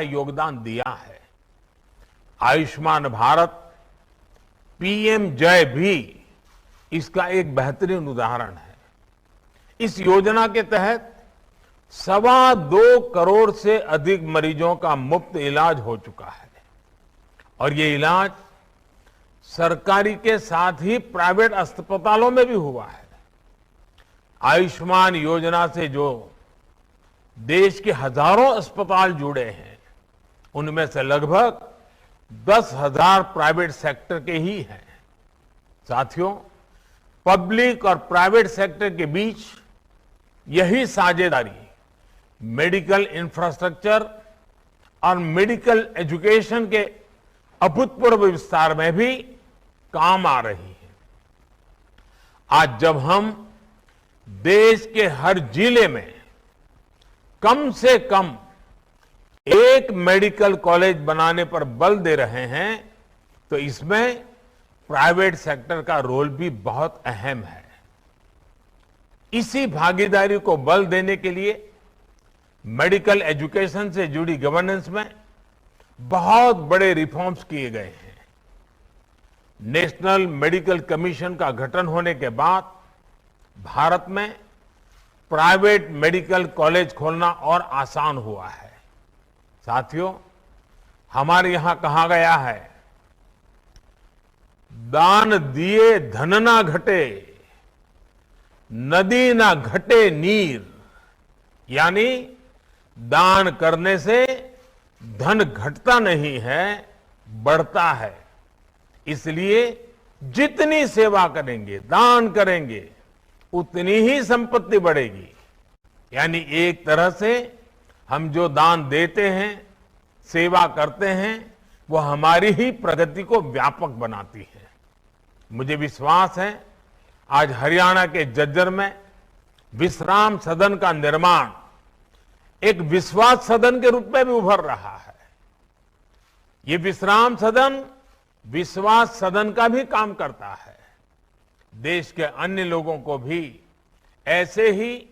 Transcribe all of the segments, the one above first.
योगदान दिया है। आयुष्मान भारत, पीएम जय भी इसका एक बेहतरीन उदाहरण है। इस योजना के तहत 2.25 करोड़ से अधिक मरीजों का मुफ्त इलाज हो चुका है और ये इलाज सरकारी के साथ ही प्राइवेट अस्पतालों में भी हुआ है। आयुष्मान योजना से जो देश के हजारों अस्पताल जुड़े हैं, उनमें से लगभग 10,000 प्राइवेट सेक्टर के ही हैं। साथियों, पब्लिक और प्राइवेट सेक्टर के बीच यही साझेदारी मेडिकल इंफ्रास्ट्रक्चर और मेडिकल एजुकेशन के अभूतपूर्व विस्तार में भी काम आ रही है। आज जब हम देश के हर जिले में कम से कम एक मेडिकल कॉलेज बनाने पर बल दे रहे हैं, तो इसमें प्राइवेट सेक्टर का रोल भी बहुत अहम है। इसी भागीदारी को बल देने के लिए मेडिकल एजुकेशन से जुड़ी गवर्नेंस में बहुत बड़े रिफॉर्म्स किए गए हैं। नेशनल मेडिकल कमीशन का गठन होने के बाद भारत में प्राइवेट मेडिकल कॉलेज खोलना और आसान हुआ है। साथियों, हमारे यहां कहा गया है, दान दिए धन ना घटे, नदी ना घटे नीर। यानी दान करने से धन घटता नहीं है, बढ़ता है। इसलिए जितनी सेवा करेंगे, दान करेंगे, उतनी ही संपत्ति बढ़ेगी। यानी एक तरह से हम जो दान देते हैं, सेवा करते हैं, वो हमारी ही प्रगति को व्यापक बनाती है। मुझे विश्वास है, आज हरियाणा के झज्जर में विश्राम सदन का निर्माण एक विश्वास सदन के रूप में भी उभर रहा है। ये विश्राम सदन विश्वास सदन का भी काम करता है। देश के अन्य लोगों को भी ऐसे ही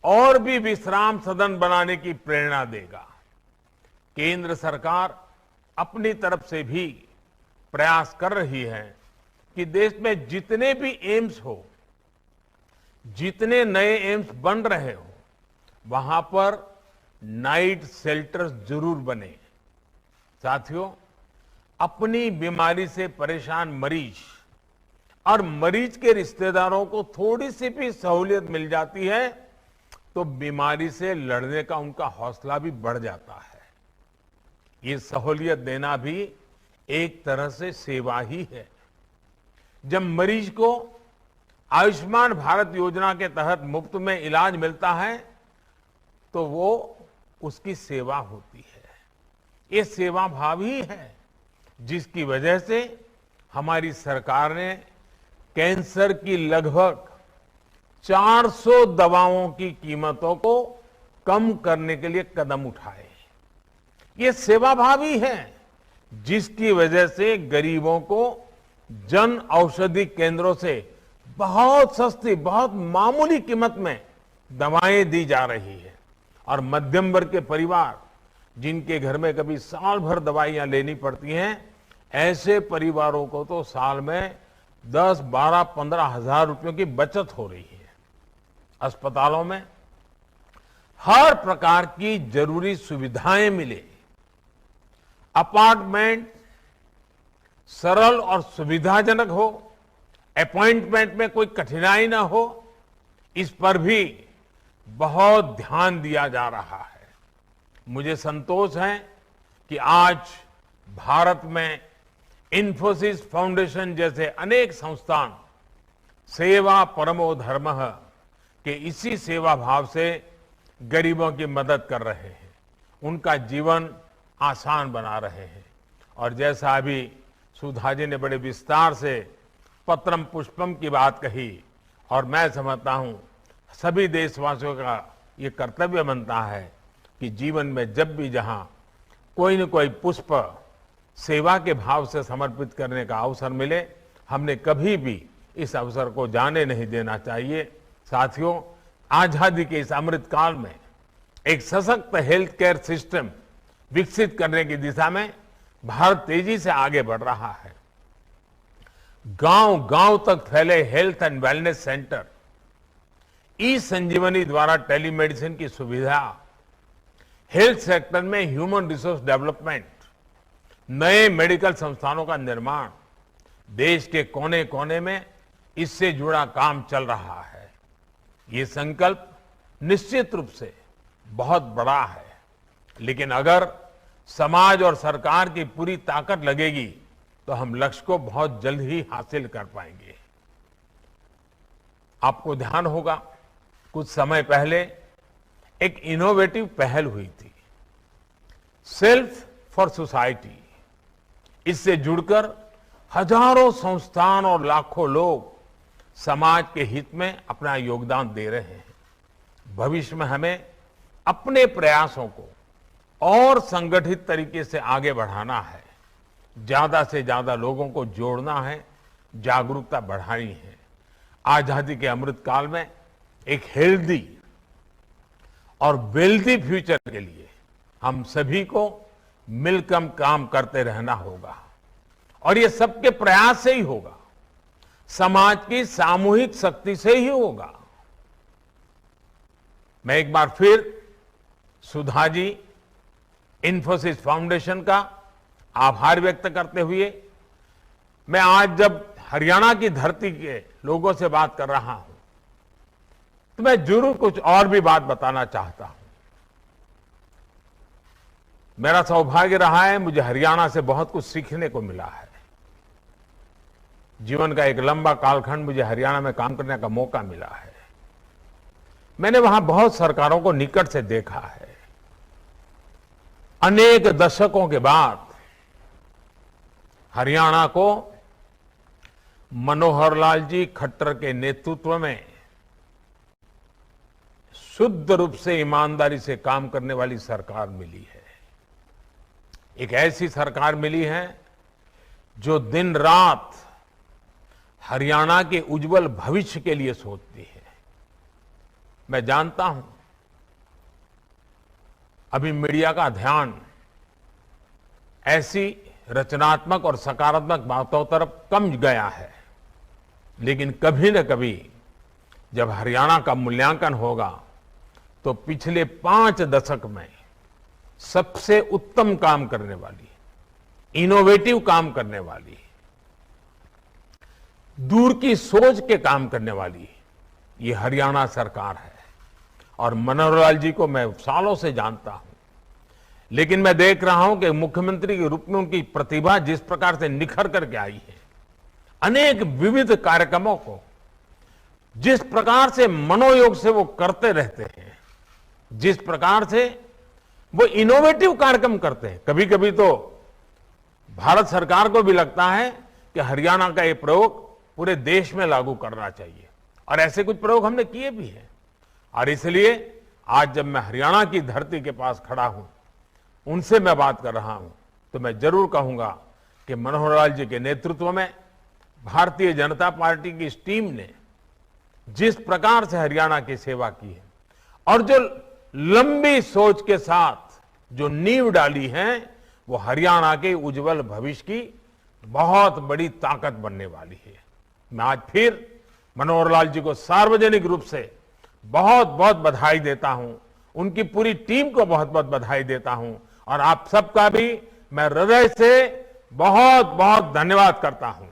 और भी विश्राम सदन बनाने की प्रेरणा देगा। केंद्र सरकार अपनी तरफ से भी प्रयास कर रही है कि देश में जितने भी एम्स हो, जितने नए एम्स बन रहे हो, वहां पर नाइट शेल्टर्स जरूर बने। साथियों, अपनी बीमारी से परेशान मरीज और मरीज के रिश्तेदारों को थोड़ी सी भी सहूलियत मिल जाती है तो बीमारी से लड़ने का उनका हौसला भी बढ़ जाता है। ये सहूलियत देना भी एक तरह से सेवा ही है। जब मरीज को आयुष्मान भारत योजना के तहत मुफ्त में इलाज मिलता है तो वो उसकी सेवा होती है। ये सेवा भाव ही है जिसकी वजह से हमारी सरकार ने कैंसर की लगभग 400 दवाओं की कीमतों को कम करने के लिए कदम उठाए। ये सेवा भाव ही है जिसकी वजह से गरीबों को जन औषधि केंद्रों से बहुत सस्ती, बहुत मामूली कीमत में दवाएं दी जा रही है। और मध्यम वर्ग के परिवार जिनके घर में कभी साल भर दवाइयां लेनी पड़ती हैं, ऐसे परिवारों को तो साल में 10, 12, 15 हजार रुपयों की बचत हो रही है। अस्पतालों में हर प्रकार की जरूरी सुविधाएं मिले, अपार्टमेंट सरल और सुविधाजनक हो, अपॉइंटमेंट में कोई कठिनाई ना हो, इस पर भी बहुत ध्यान दिया जा रहा है। मुझे संतोष है कि आज भारत में इन्फोसिस फाउंडेशन जैसे अनेक संस्थान सेवा परमो धर्मः के इसी सेवा भाव से गरीबों की मदद कर रहे हैं, उनका जीवन आसान बना रहे हैं। और जैसा अभी सुधा जी ने बड़े विस्तार से पत्रम पुष्पम की बात कही, और मैं समझता हूं सभी देशवासियों का ये कर्तव्य बनता है कि जीवन में जब भी जहां कोई न कोई पुष्प सेवा के भाव से समर्पित करने का अवसर मिले, हमने कभी भी इस अवसर को जाने नहीं देना चाहिए। साथियों, आजादी के इस अमृत काल में एक सशक्त हेल्थ केयर सिस्टम विकसित करने की दिशा में भारत तेजी से आगे बढ़ रहा है। गांव गांव तक फैले हेल्थ एंड वेलनेस सेंटर, ई संजीवनी द्वारा टेलीमेडिसिन की सुविधा, हेल्थ सेक्टर में ह्यूमन रिसोर्स डेवलपमेंट, नए मेडिकल संस्थानों का निर्माण, देश के कोने कोने में इससे जुड़ा काम चल रहा है। ये संकल्प निश्चित रूप से बहुत बड़ा है, लेकिन अगर समाज और सरकार की पूरी ताकत लगेगी तो हम लक्ष्य को बहुत जल्द ही हासिल कर पाएंगे। आपको ध्यान होगा, कुछ समय पहले एक इनोवेटिव पहल हुई थी, सेल्फ फॉर सोसाइटी। इससे जुड़कर हजारों संस्थान और लाखों लोग समाज के हित में अपना योगदान दे रहे हैं। भविष्य में हमें अपने प्रयासों को और संगठित तरीके से आगे बढ़ाना है, ज्यादा से ज्यादा लोगों को जोड़ना है, जागरूकता बढ़ानी है। आजादी के अमृत काल में एक हेल्दी और वेल्दी फ्यूचर के लिए हम सभी को मिलकर काम करते रहना होगा, और ये सबके प्रयास से ही होगा, समाज की सामूहिक शक्ति से ही होगा। मैं एक बार फिर सुधा जी, इन्फोसिस फाउंडेशन का आभार व्यक्त करते हुए मैं आज जब हरियाणा की धरती के लोगों से बात कर रहा हूं तो मैं जरूर कुछ और भी बात बताना चाहता हूं। मेरा सौभाग्य रहा है, मुझे हरियाणा से बहुत कुछ सीखने को मिला है। जीवन का एक लंबा कालखंड मुझे हरियाणा में काम करने का मौका मिला है। मैंने वहां बहुत सरकारों को निकट से देखा है। अनेक दशकों के बाद हरियाणा को मनोहर लाल जी खट्टर के नेतृत्व में शुद्ध रूप से ईमानदारी से काम करने वाली सरकार मिली है। एक ऐसी सरकार मिली है जो दिन रात हरियाणा के उज्जवल भविष्य के लिए सोचती है। मैं जानता हूं अभी मीडिया का ध्यान ऐसी रचनात्मक और सकारात्मक बातों तरफ कम गया है, लेकिन कभी न कभी जब हरियाणा का मूल्यांकन होगा तो पिछले 5 दशक में सबसे उत्तम काम करने वाली, इनोवेटिव काम करने वाली, दूर की सोच के काम करने वाली ये हरियाणा सरकार है। और मनोहर लाल जी को मैं सालों से जानता हूं, लेकिन मैं देख रहा हूं कि मुख्यमंत्री के रूप में उनकी प्रतिभा जिस प्रकार से निखर करके आई है, अनेक विविध कार्यक्रमों को जिस प्रकार से मनोयोग से वो करते रहते हैं, जिस प्रकार से वो इनोवेटिव कार्यक्रम करते हैं, कभी कभी तो भारत सरकार को भी लगता है कि हरियाणा का ये प्रयोग पूरे देश में लागू करना चाहिए, और ऐसे कुछ प्रयोग हमने किए भी हैं। और इसलिए आज जब मैं हरियाणा की धरती के पास खड़ा हूं, उनसे मैं बात कर रहा हूं, तो मैं जरूर कहूंगा कि मनोहर लाल जी के नेतृत्व में भारतीय जनता पार्टी की इस टीम ने जिस प्रकार से हरियाणा की सेवा की है और जो लंबी सोच के साथ जो नींव डाली है, वो हरियाणा के उज्जवल भविष्य की बहुत बड़ी ताकत बनने वाली है। मैं आज फिर मनोहर लाल जी को सार्वजनिक रूप से बहुत बहुत बधाई देता हूं, उनकी पूरी टीम को बहुत बहुत बधाई देता हूं, और आप सबका भी मैं हृदय से बहुत बहुत धन्यवाद करता हूं।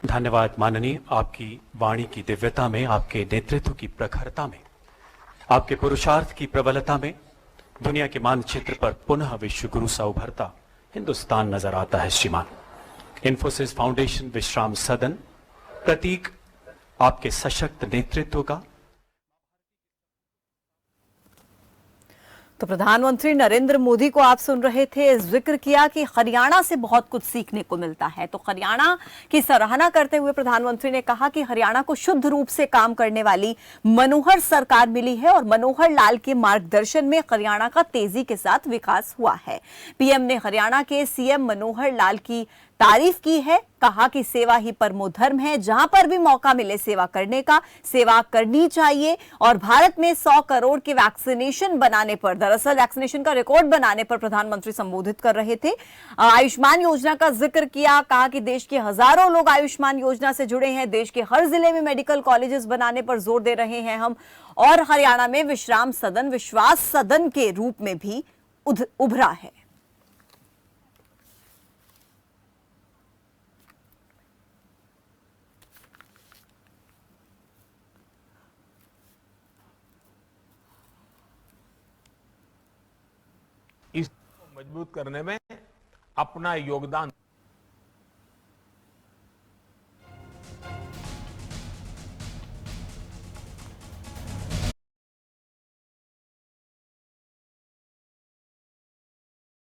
धन्यवाद माननीय, आपकी वाणी की दिव्यता में, आपके नेतृत्व की प्रखरता में, आपके पुरुषार्थ की प्रबलता में दुनिया के मानचित्र पर पुनः विश्व गुरु सा उभरता हिंदुस्तान नजर आता है। श्रीमान, इन्फोसिस फाउंडेशन विश्राम सदन प्रतीक आपके सशक्त नेतृत्व का। तो प्रधानमंत्री नरेंद्र मोदी को आप सुन रहे थे, जिक्र किया कि हरियाणा से बहुत कुछ सीखने को मिलता है। तो हरियाणा की सराहना करते हुए प्रधानमंत्री ने कहा कि हरियाणा को शुद्ध रूप से काम करने वाली मनोहर सरकार मिली है और मनोहर लाल के मार्गदर्शन में हरियाणा का तेजी के साथ विकास हुआ है। पीएम ने हरियाणा के सीएम मनोहर लाल की तारीफ की है, कहा कि सेवा ही परमो धर्म है, जहां पर भी मौका मिले सेवा करने का, सेवा करनी चाहिए। और भारत में 100 करोड़ के वैक्सीनेशन बनाने पर, दरअसल वैक्सीनेशन का रिकॉर्ड बनाने पर प्रधानमंत्री संबोधित कर रहे थे। आयुष्मान योजना का जिक्र किया, कहा कि देश के हजारों लोग आयुष्मान योजना से जुड़े हैं, देश के हर जिले में मेडिकल कॉलेजेस बनाने पर जोर दे रहे हैं हम, और हरियाणा में विश्राम सदन विश्वास सदन के रूप में भी उभरा है। इसको मजबूत करने में अपना योगदान